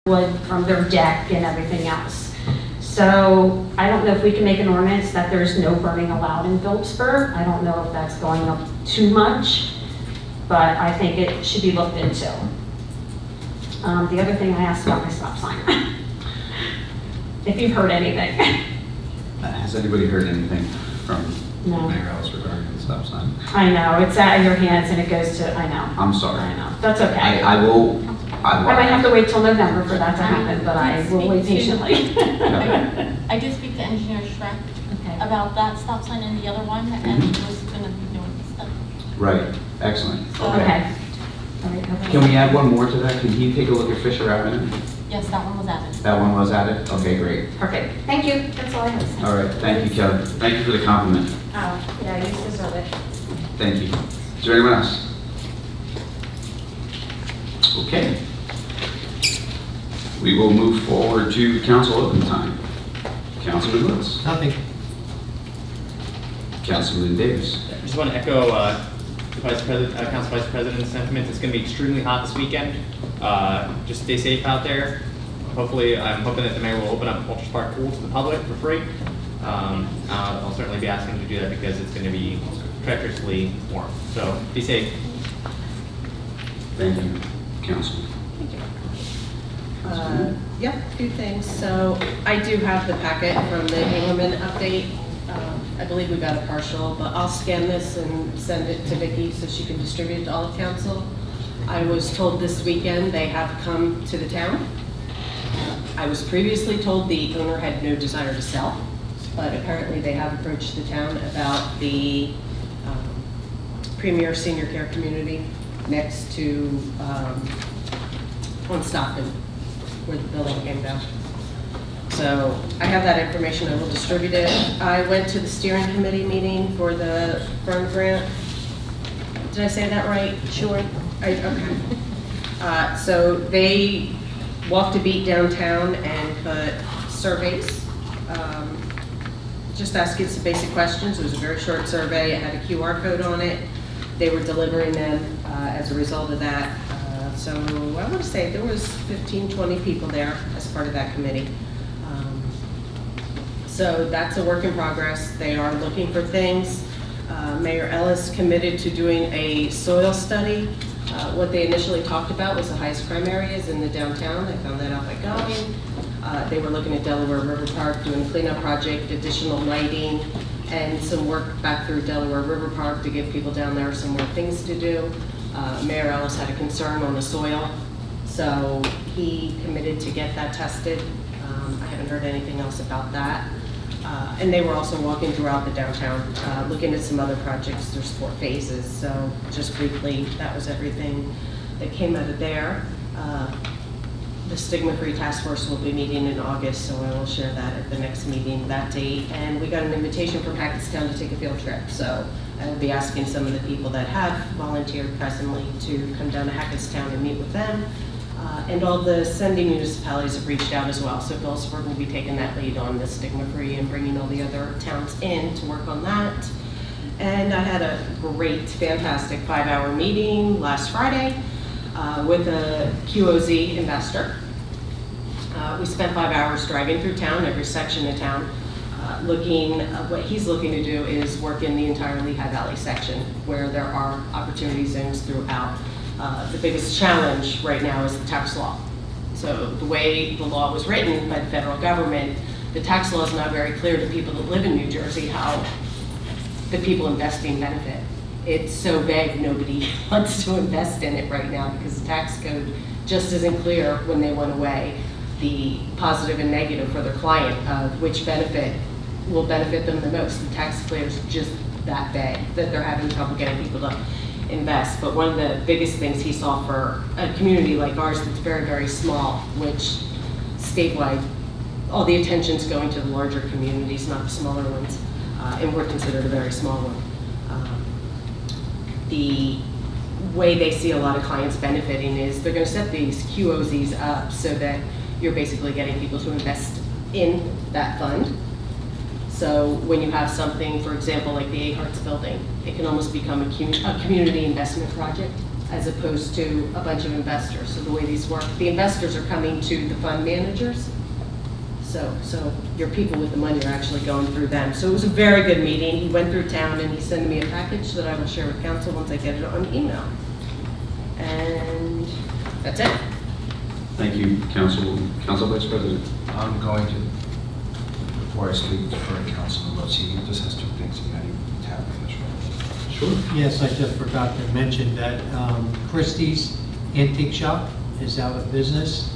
wood from their deck and everything else. So I don't know if we can make an ordinance that there's no burning allowed in Phillipsburg. I don't know if that's going up too much, but I think it should be looked into. The other thing I asked about my stop sign. If you've heard anything. Has anybody heard anything from No. Mayor Ellis regarding the stop sign? I know, it's out of your hands and it goes to, I know. I'm sorry. I know, that's okay. I I might have to wait till November for that to happen, but I will wait patiently. I did speak to Engineer Shrek Okay. about that stop sign and the other one, and he was gonna be doing his stuff. Right, excellent. So- Okay. All right, okay. Can we add one more to that? Can he take a look at Fisher Avenue? Yes, that one was added. That one was added? Okay, great. Perfect, thank you, that's all I have to say. All right, thank you, Kelly. Thank you for the compliment. Oh, yeah, you deserve it. Thank you. Is there anyone else? Okay. We will move forward to council open time. Councilman Lutz. Nothing. Councilman Davis. I just want to echo Council Vice President's sentiments. It's going to be extremely hot this weekend. Just stay safe out there. Hopefully, I'm hoping that the mayor will open up Ultra Spark Pool to the public for free. I'll certainly be asking to do that because it's going to be treacherously warm. So be safe. Thank you, Councilman. Yep, two things. So I do have the packet from the Engelman update. I believe we got a partial, but I'll scan this and send it to Vicki so she can distribute it to all of council. I was told this weekend they have come to the town. I was previously told the owner had no desire to sell, but apparently they have approached the town about the premier senior care community next to on Stockton, where the building came down. So I have that information, I will distribute it. I went to the steering committee meeting for the burn grant. Did I say that right? Sure. Okay. So they walked a beat downtown and put surveys, just asking some basic questions. It was a very short survey, it had a QR code on it. They were delivering them as a result of that. So I would say there was 15, 20 people there as part of that committee. So that's a work in progress. They are looking for things. Mayor Ellis committed to doing a soil study. What they initially talked about was the highest crime areas in the downtown. I found that out by going. They were looking at Delaware River Park, doing a cleanup project, additional lighting, and some work back through Delaware River Park to give people down there some more things to do. Mayor Ellis had a concern on the soil, so he committed to get that tested. I haven't heard anything else about that. And they were also walking throughout the downtown, looking at some other projects. There's 4 phases, so just briefly, that was everything that came out of there. The stigma-free task force will be meeting in August, so I will share that at the next meeting, that date. And we got an invitation from Hackettstown to take a field trip, so I will be asking some of the people that have volunteered presently to come down to Hackettstown and meet with them. And all the sending municipalities have reached out as well, so Phillipsburg will be taking that lead on the stigma-free and bringing all the other towns in to work on that. And I had a great, fantastic 5-hour meeting last Friday with a QOZ investor. We spent 5 hours driving through town, every section of town, looking, what he's looking to do is work in the entire Lehigh Valley section where there are opportunity zones throughout. The biggest challenge right now is the tax law. So the way the law was written by the federal government, the tax law is not very clear to people that live in New Jersey how the people investing benefit. It's so vague, nobody wants to invest in it right now because the tax code just isn't clear when they went away the positive and negative for their client of which benefit will benefit them the most. The tax clear is just that vague that they're having trouble getting people to invest. But one of the biggest things he saw for a community like ours that's very, very small, which statewide, all the attention's going to the larger communities, not the smaller ones, and we're considered a very small one. The way they see a lot of clients benefiting is they're going to set these QOZs up so that you're basically getting people to invest in that fund. So when you have something, for example, like the A Hearts building, it can almost become a community investment project as opposed to a bunch of investors. So the way these work, the investors are coming to the fund managers. So your people with the money are actually going through them. So it was a very good meeting. He went through town and he sent me a package that I will share with council once I get it on email. And that's it. Thank you, Council Vice President. I'm going to, before I speak for Councilman Lutz, he just has two things he got to tap in this room. Sure. Yes, I just forgot to mention that Christie's Antique Shop is out of business,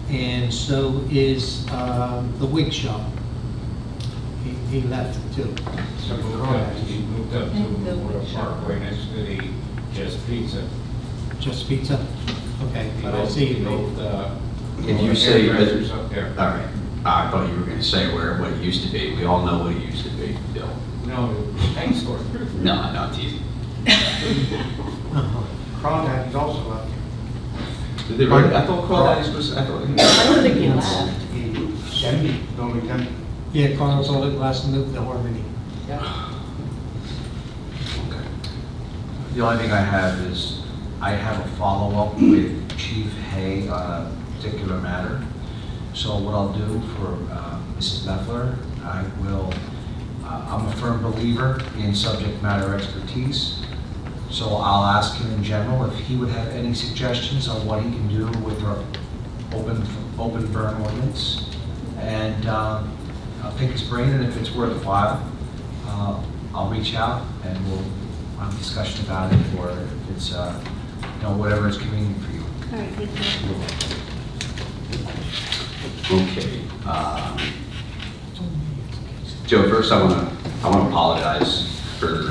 and so is the wig shop. He left too. So he moved up to Memorial Parkway next to the Just Pizza. Just pizza? Okay, But I see. he moved, If you say, hairdressers up there. all right, I thought you were going to say what it used to be. We all know what it used to be, Bill. No, paint store. No, I'm teasing. Crawdad is also up Did they write? I thought Crawdaddy's was. I thought. I don't think he left. here. Empty, building's empty. Yeah, Carl sold it last moved to Harmony. Okay. The only thing I have is, I have a follow-up with Chief Hay on a particular matter. So what I'll do for Mrs. Leffler, I will, I'm a firm believer in subject matter expertise. So I'll ask him in general if he would have any suggestions on what he can do with our open burn ordinance. And I'll pick his brain, and if it's worthwhile, I'll reach out and we'll have a discussion about it, or if it's, whatever is convenient for you. All right, thank you. Okay. Joe, first I want to apologize for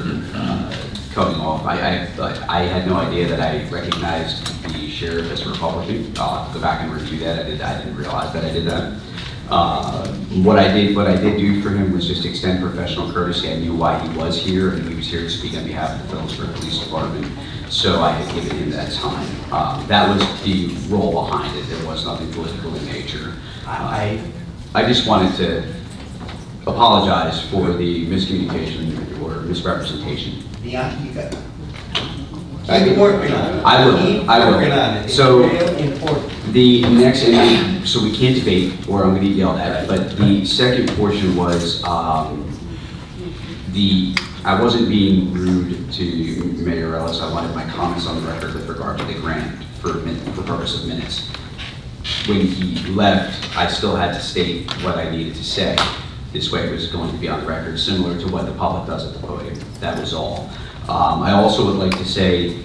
coming off. I had no idea that I recognized the sheriff as a Republican. I'll have to go back and review that. I didn't realize that I did that. What I did do for him was just extend professional courtesy. I knew why he was here, and he was here to speak on behalf of the Phillipsburg Police Department. So I had given him that time. That was the role behind it. There was nothing political in nature. I just wanted to apologize for the miscommunication or misrepresentation. Yeah, you got. I Keep working on it. I will. Keep I will. working on it. It's So- real important. The next, so we can't debate, or I'm going to get yelled at, but the second portion was, I wasn't being rude to Mayor Ellis. I wanted my comments on the record with regard to the grant for purpose of minutes. When he left, I still had to state what I needed to say. This way it was going to be on the record, similar to what the public does at the podium. That was all. I also would like to say,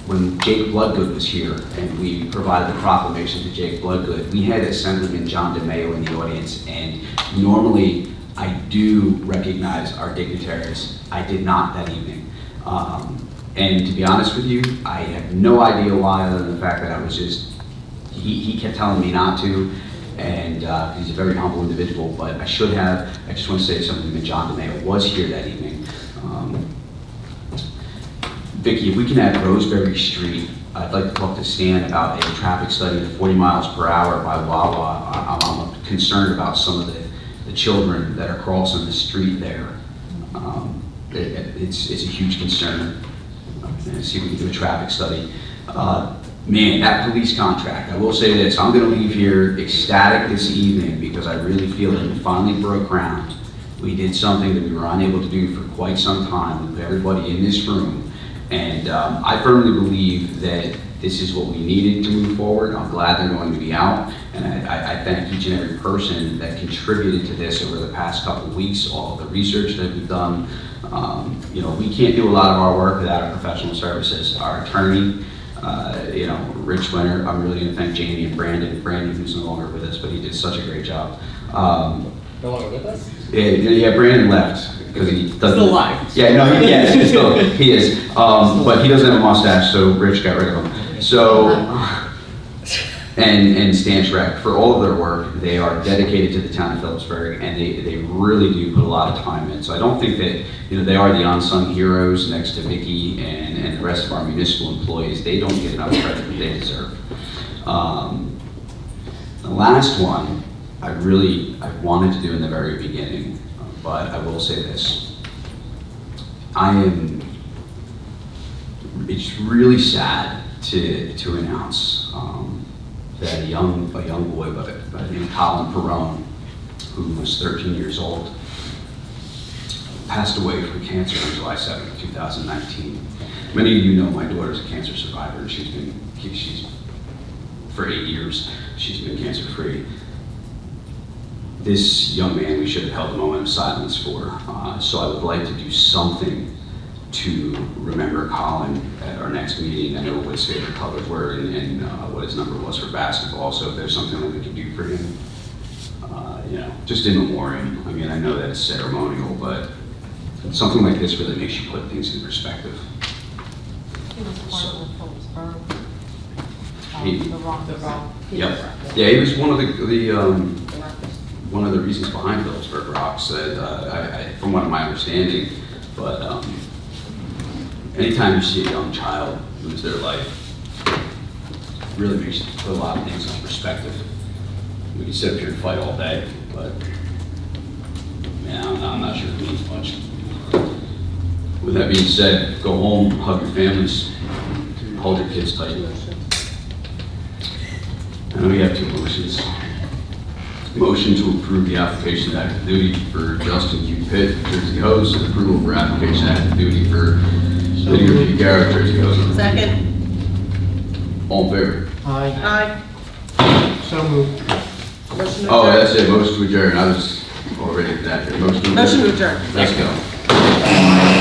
when Jake Bloodgood was here and we provided the proclamation to Jake Bloodgood, we had Assemblyman John DeMayo in the audience, and normally I do recognize our dignitaries. I did not that evening. And to be honest with you, I have no idea why, other than the fact that I was just, he kept telling me not to, and he's a very humble individual, but I should have. I just want to say something that John DeMayo was here that evening. Vicki, if we can add Roseberry Street, I'd like to talk to Stan about a traffic study of 40 miles per hour by Wawa. I'm concerned about some of the children that are crossing the street there. It's a huge concern. See if we can do a traffic study. Man, that police contract, I will say this, I'm going to leave here ecstatic this evening because I really feel that we finally broke ground. We did something that we were unable to do for quite some time with everybody in this room. And I firmly believe that this is what we needed to move forward. I'm glad they're going to be out. And I thank each and every person that contributed to this over the past couple of weeks, all of the research that we've done. We can't do a lot of our work without our professional services. Our attorney, Rich Winter, I'm really going to thank Jamie and Brandon, who's no longer with us, but he did such a great job. No longer with us? Yeah, Brandon left because he doesn't. Still alive. Yeah, no, he is. But he doesn't have a mustache, so Rich got rid of him. So, and Stan Schreck, for all of their work, they are dedicated to the town of Phillipsburg, and they really do put a lot of time in. So I don't think that, they are the unsung heroes next to Vicky and the rest of our municipal employees. They don't get enough credit that they deserve. The last one, I wanted to do in the very beginning, but I will say this. I am It's really sad to announce that a young boy by the name of Colin Perrone, who was 13 years old, passed away from cancer on July 7th, 2019. Many of you know my daughter's a cancer survivor, and she's for 8 years, she's been cancer-free. This young man, we should have held a moment of silence for, so I would like to do something to remember Colin at our next meeting. I know what his favorite colors were and what his number was for basketball, so if there's something that we can do for him, just in memoriam. I mean, I know that it's ceremonial, but something like this really makes you put things in perspective. He was part of the Phillipsburg. He- The rock. Yep. Yeah, he was one of the reasons behind Phillipsburg Rocks, from what my understanding. But anytime you see a young child lose their life, it really makes you put a lot of things in perspective. We can sit up here and fight all day, but I'm not sure it means much. With that being said, go home, hug your families, hold your kids tight. I know we have two motions. Motion to approve the application of active duty for Justin Q. Pitt, Jersey Host, and approval for application of active duty for Lydia P. Garrett, Jersey Host. Second. All in favor? Aye. Aye. So moved. Motion to Oh, adjourn. that's it, motion to adjourn. I was already at that. Motion to adjourn. Motion to adjourn. Let's go.